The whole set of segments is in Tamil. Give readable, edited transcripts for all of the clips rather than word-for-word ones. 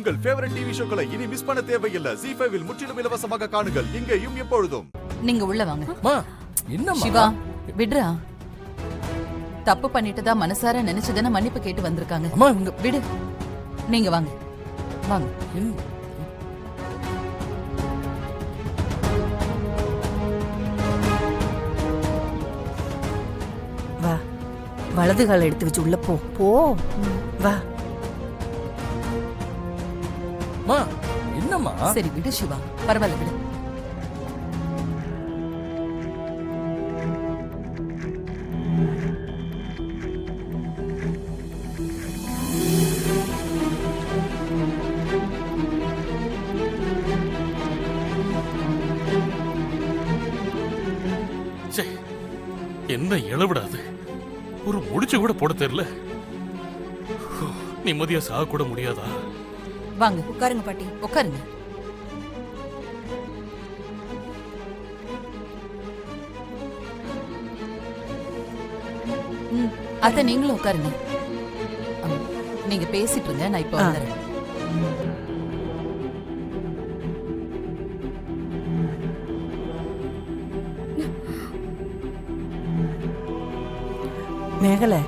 உங்கள் ஃபேவரட் டிவி ஷோக்களை இனி மிஸ் பண்ண தேவையில்லை. ZEE5 இல் முற்றிலும் இலவசமாக காணுங்கள், இங்கேயும் எப்பொழுதும். நீங்க உள்ள வாங்க. என்னம்மா சிவா விடுறா. தப்பு பண்ணிட்டதா மனசார நினைச்சதான மன்னிப்பு கேட்டு வந்திருக்காங்க. அம்மா இங்க விடு. நீங்க வாங்க வாங்க. வா, வலது கால எடுத்து வச்சு உள்ள போ. போ வா. அம்மா என்னம்மா? சரி விடு சிவா, பரவாயில்ல விடு. என்ன இளவிடாது, ஒரு முடிச்சு கூட போட தெரியல. நிம்மதியா சாக கூட முடியாதா? வாங்க உட்காருங்க பாட்டி, உட்காருங்க. அத்தை நீங்களும் உட்காருங்க. நீங்க பேசிட்டு இருங்க, நான் இப்ப வந்துடுறேன். மேகலை,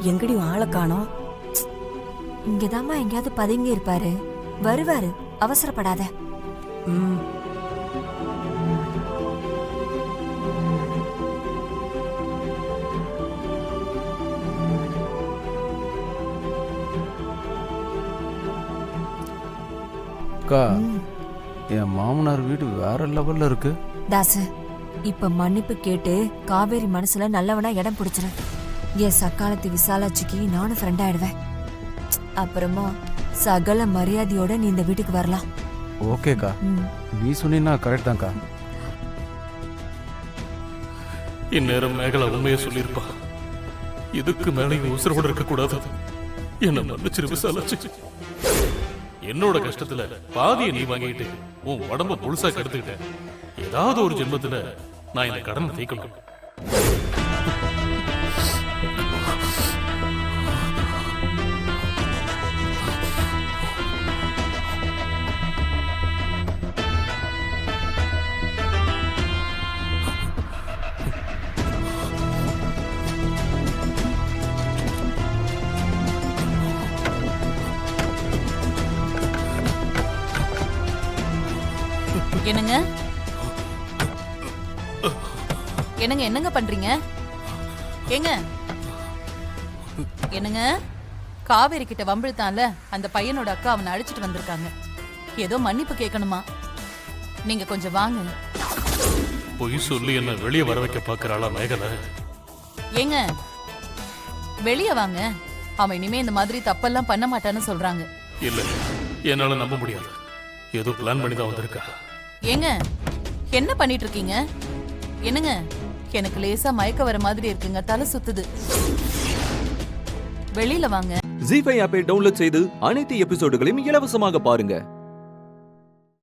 எங்கடி ஆளை காணோம்? இங்கதாம்மா எங்கேயாவது பதுங்கி இருப்பாரு, வருவாரு, அவசரப்படாத. அக்கா, என் மாமனார் வீடு வேற லெவல்ல இருக்கு. தாசு, இப்ப மன்னிப்பு கேட்டு காவேரி மனசுல நல்லவனா இடம் பிடிச்சிரு. என் சக்காலத்து விசாலாட்சிக்கு நானும் ஃப்ரெண்ட் ஆயிடுவேன். அப்புறமா சகல மரியாதையோட நீ இந்த வீட்டுக்கு வரலாம். ஓகேக்கா, நீ சொன்னீங்கன்னா கரெக்ட் தான்க்கா. இந்நேரம் மேகலா உண்மையை சொல்லியிருப்பா. இதுக்கு மேலேயும் உசுரோட இருக்க கூடாது. என்ன மன்னிச்சிரு விசாலாட்சி. என்னோட கஷ்டத்துல பாதியை நீ வாங்கிட்டு உன் உடம்ப முழுசா கெடுத்துக்கிட்ட. ஏதாவது ஒரு ஜென்மத்துல நான் இந்த கடனை தீர்க்கணும். என்னங்க என்னங்க என்னங்க பண்றீங்க? ஏங்க என்னங்க, காவேரி கிட்ட வம்பிழுத்தான்ல அந்த பையனோட அக்கா அவனை அடிச்சிட்டு வந்திருக்காங்க. ஏதோ மன்னிப்பு கேட்கணுமா? நீங்க கொஞ்சம் வாங்க. பொய் சொல்லி என்ன வெளியே வர வைக்க பாக்குறாளா மேகலை? ஏங்க வெளியே வாங்க. அவன் இனிமே இந்த மாதிரி தப்பெல்லாம் பண்ண மாட்டான்னு சொல்றாங்க. இல்ல, என்னால நம்ப முடியாது. ஏதோ பிளான் பண்ணி தான் வந்திருக்கா. ஏங்க என்ன பண்ணிட்டு இருக்கீங்க? என்னங்க, எனக்கு லேசா மயக்க வர மாதிரி இருக்குங்க, தலை சுத்துது. வெளியில வாங்க. ZEE5 ஆப்பை டவுன்லோட் செய்து அனைத்து எபிசோடுகளையும் இலவசமாக பாருங்க.